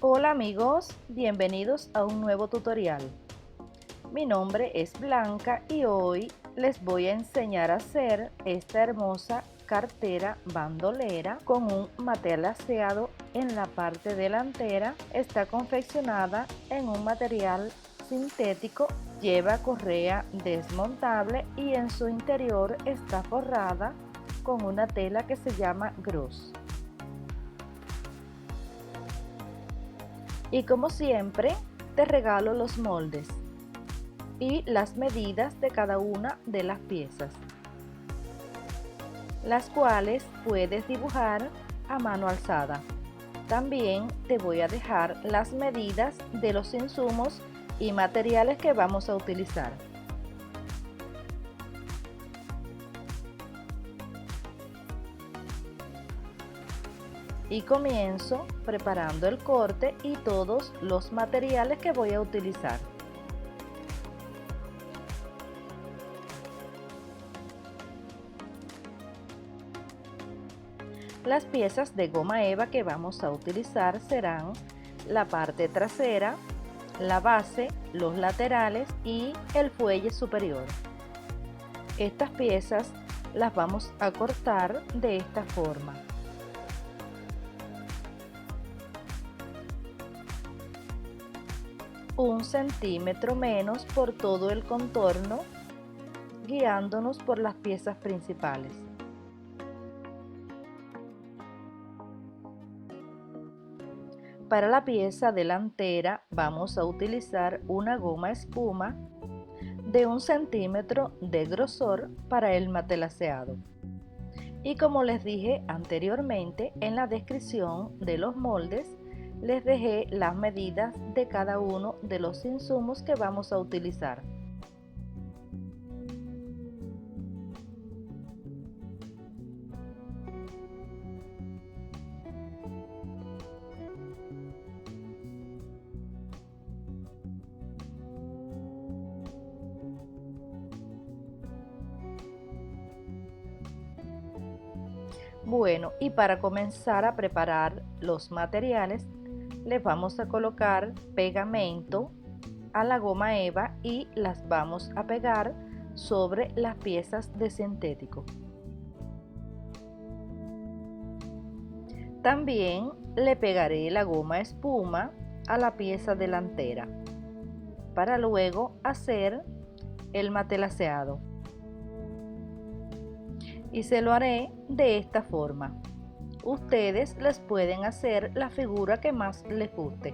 Hola amigos, bienvenidos a un nuevo tutorial. Mi nombre es Blanca y hoy les voy a enseñar a hacer esta hermosa cartera bandolera con un matelaseado en la parte delantera. Está confeccionada en un material sintético, lleva correa desmontable y en su interior está forrada con una tela que se llama gros. Y como siempre, te regalo los moldes y las medidas de cada una de las piezas, las cuales puedes dibujar a mano alzada. También te voy a dejar las medidas de los insumos y materiales que vamos a utilizar. Y comienzo preparando el corte y todos los materiales que voy a utilizar. Las piezas de goma eva que vamos a utilizar serán la parte trasera, la base, los laterales y el fuelle superior. Estas piezas las vamos a cortar de esta forma. Un centímetro menos por todo el contorno, guiándonos por las piezas principales. Para la pieza delantera vamos a utilizar una goma espuma de 1 centímetro de grosor para el matelaseado. Y como les dije anteriormente, en la descripción de los moldes les dejé las medidas de cada uno de los insumos que vamos a utilizar. Bueno, y para comenzar a preparar los materiales, les vamos a colocar pegamento a la goma eva y las vamos a pegar sobre las piezas de sintético. También le pegaré la goma espuma a la pieza delantera para luego hacer el matelaseado. Y se lo haré de esta forma. Ustedes les pueden hacer la figura que más les guste.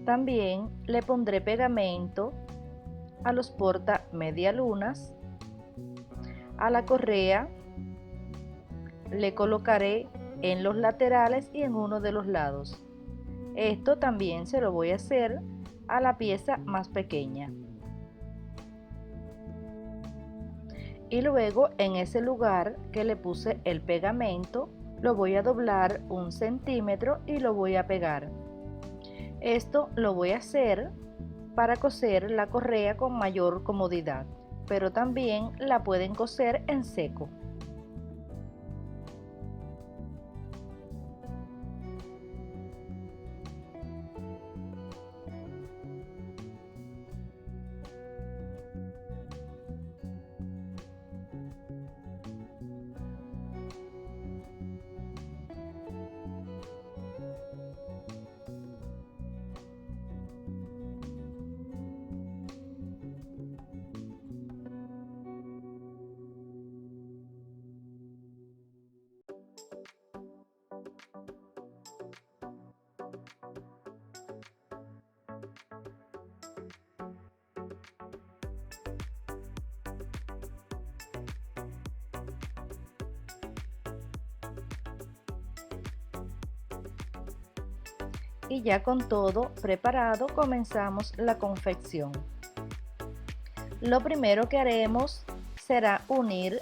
También le pondré pegamento a los porta medialunas, a la correa le colocaré en los laterales y en uno de los lados. Esto también se lo voy a hacer a la pieza más pequeña. Y luego en ese lugar que le puse el pegamento lo voy a doblar 1 centímetro y lo voy a pegar. Esto lo voy a hacer para coser la correa con mayor comodidad, pero también la pueden coser en seco. Y ya con todo preparado comenzamos la confección. Lo primero que haremos será unir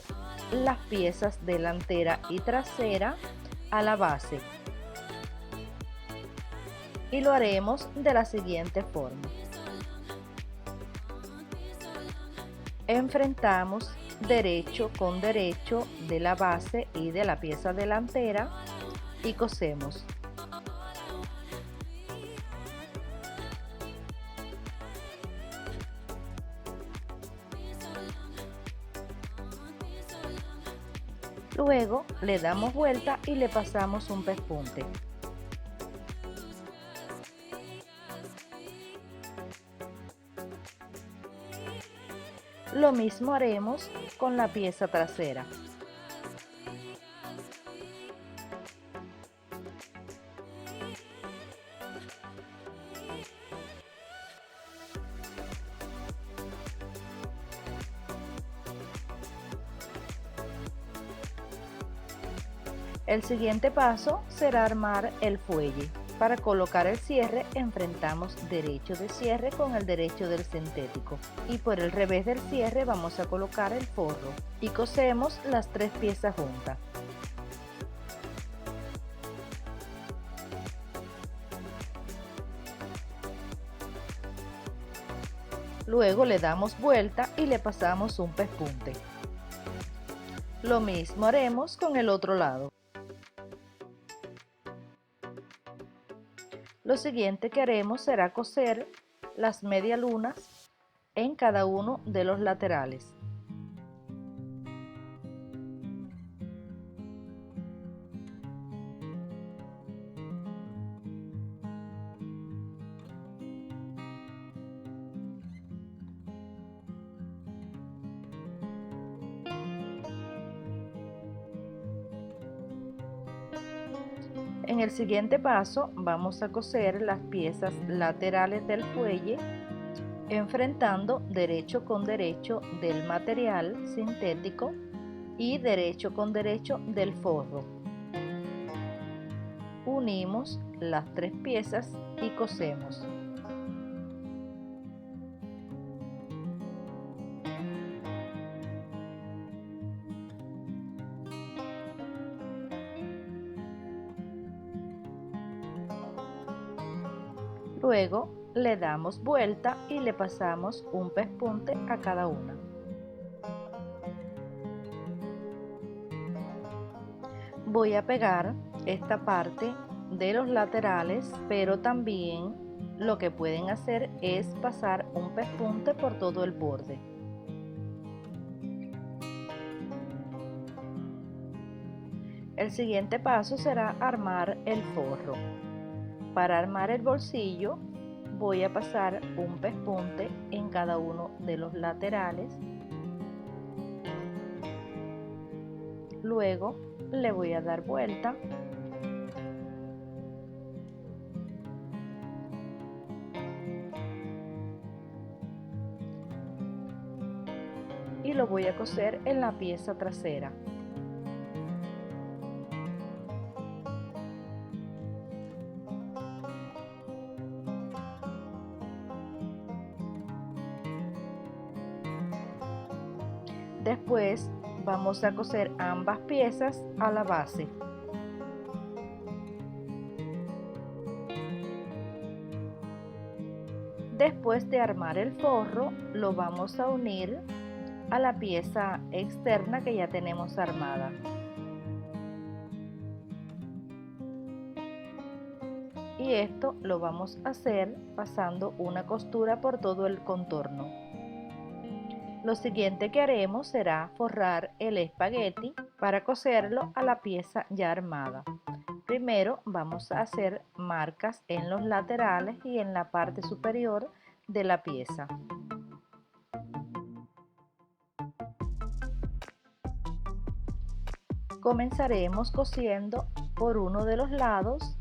las piezas delantera y trasera a la base. Y lo haremos de la siguiente forma. Enfrentamos derecho con derecho de la base y de la pieza delantera y cosemos. Luego le damos vuelta y le pasamos un pespunte. Lo mismo haremos con la pieza trasera. El siguiente paso será armar el fuelle. Para colocar el cierre enfrentamos derecho de cierre con el derecho del sintético y por el revés del cierre vamos a colocar el forro y cosemos las 3 piezas juntas. Luego le damos vuelta y le pasamos un pespunte. Lo mismo haremos con el otro lado. Lo siguiente que haremos será coser las medialunas en cada uno de los laterales. En el siguiente paso vamos a coser las piezas laterales del fuelle enfrentando derecho con derecho del material sintético y derecho con derecho del forro. Unimos las 3 piezas y cosemos. Luego le damos vuelta y le pasamos un pespunte a cada una. Voy a pegar esta parte de los laterales, pero también lo que pueden hacer es pasar un pespunte por todo el borde. El siguiente paso será armar el forro. Para armar el bolsillo voy a pasar un pespunte en cada uno de los laterales. Luego le voy a dar vuelta y lo voy a coser en la pieza trasera. Después vamos a coser ambas piezas a la base. Después de armar el forro, lo vamos a unir a la pieza externa que ya tenemos armada. Y esto lo vamos a hacer pasando una costura por todo el contorno. Lo siguiente que haremos será forrar el espagueti para coserlo a la pieza ya armada. Primero vamos a hacer marcas en los laterales y en la parte superior de la pieza. Comenzaremos cosiendo por uno de los lados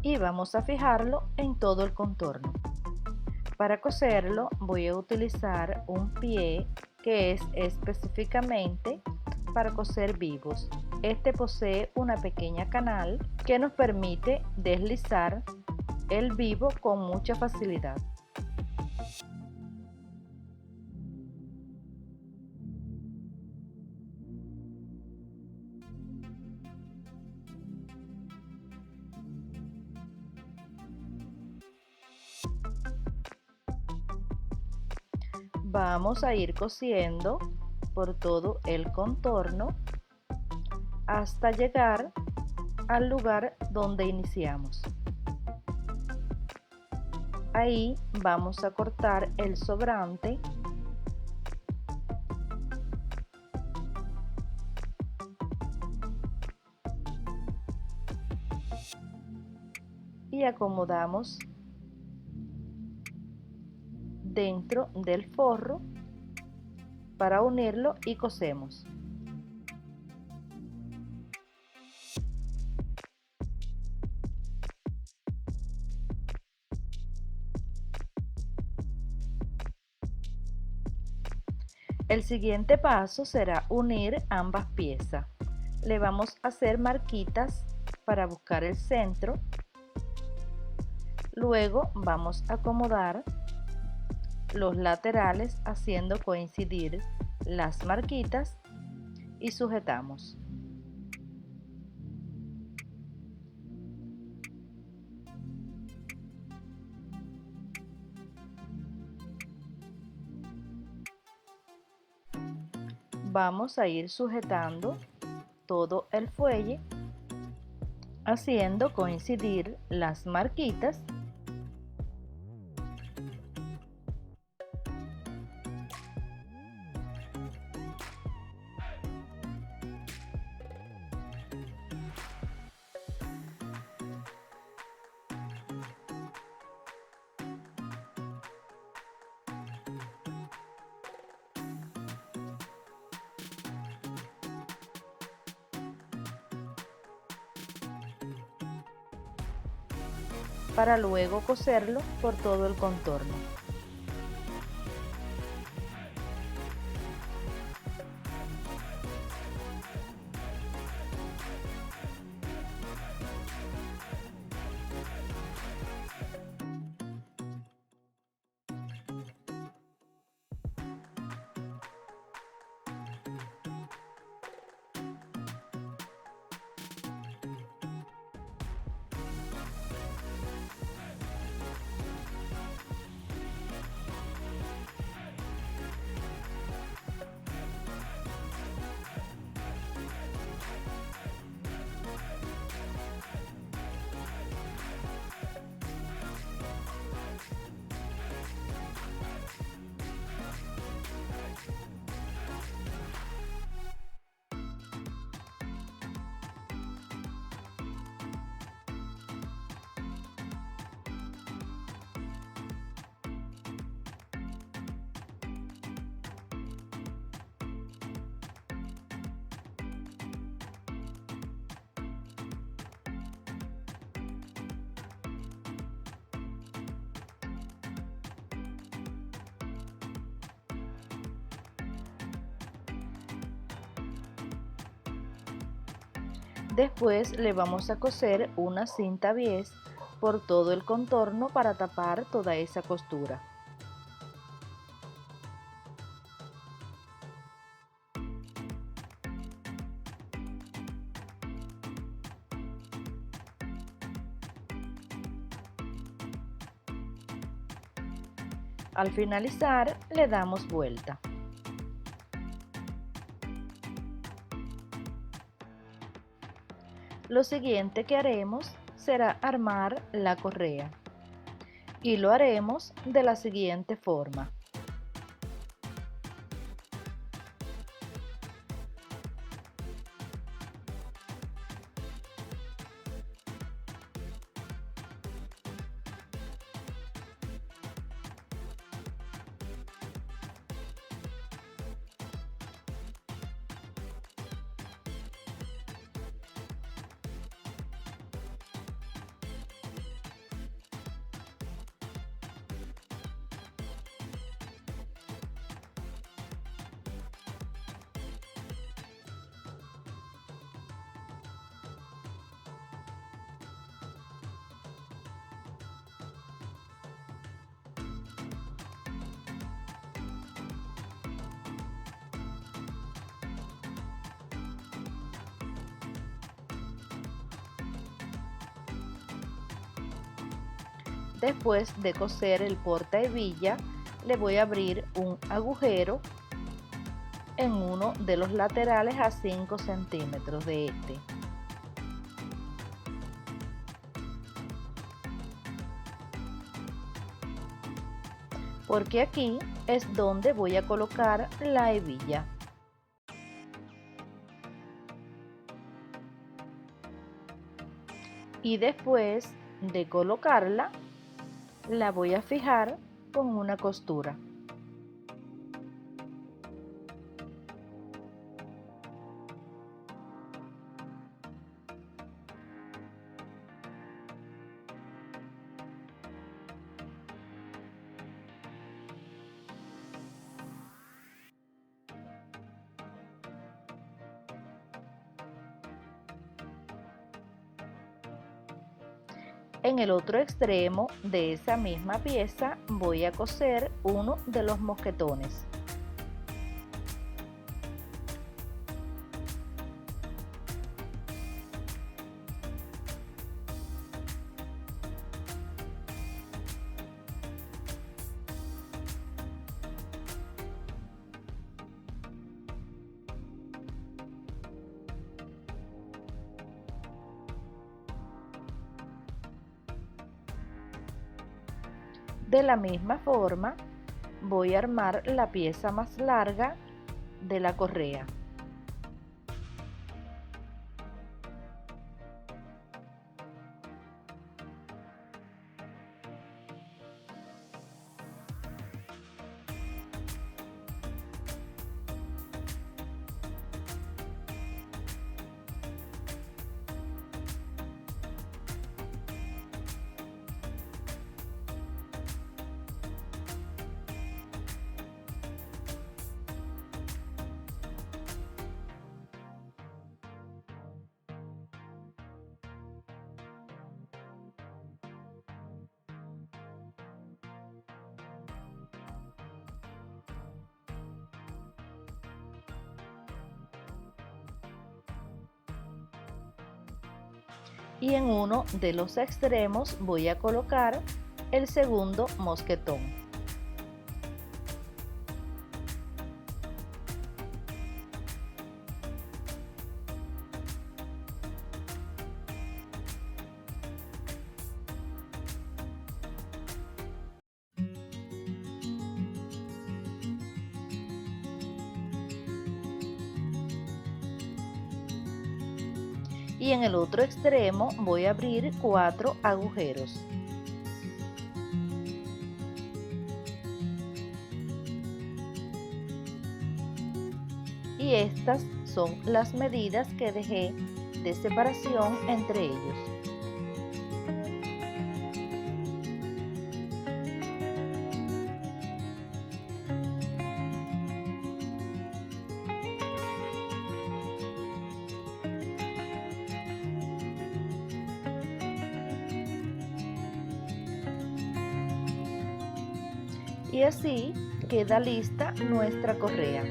y vamos a fijarlo en todo el contorno. Para coserlo voy a utilizar un pie que es específicamente para coser vivos. Este posee una pequeña canal que nos permite deslizar el vivo con mucha facilidad. Vamos a ir cosiendo por todo el contorno hasta llegar al lugar donde iniciamos. Ahí vamos a cortar el sobrante y acomodamos dentro del forro para unirlo y cosemos. El siguiente paso será unir ambas piezas. Le vamos a hacer marquitas para buscar el centro. Luego vamos a acomodar los laterales haciendo coincidir las marquitas y sujetamos. Vamos a ir sujetando todo el fuelle haciendo coincidir las marquitas . Para luego coserlo por todo el contorno. Después le vamos a coser una cinta bies por todo el contorno para tapar toda esa costura. Al finalizar le damos vuelta. Lo siguiente que haremos será armar la correa y lo haremos de la siguiente forma. Después de coser el porta hebilla, le voy a abrir un agujero en uno de los laterales a 5 centímetros de este. Porque aquí es donde voy a colocar la hebilla. Y después de colocarla, la voy a fijar con una costura. En el otro extremo de esa misma pieza voy a coser uno de los mosquetones. De la misma forma, voy a armar la pieza más larga de la correa. Y en uno de los extremos voy a colocar el segundo mosquetón. Y en el otro extremo voy a abrir 4 agujeros. Y estas son las medidas que dejé de separación entre ellos. Y así queda lista nuestra correa.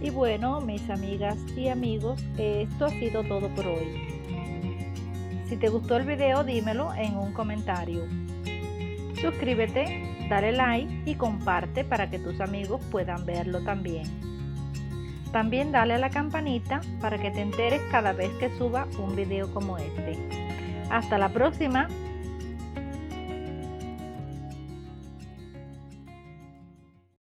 Y bueno, mis amigas y amigos, esto ha sido todo por hoy. Si te gustó el video, dímelo en un comentario. Suscríbete, dale like y comparte para que tus amigos puedan verlo también. También dale a la campanita para que te enteres cada vez que suba un video como este. Hasta la próxima.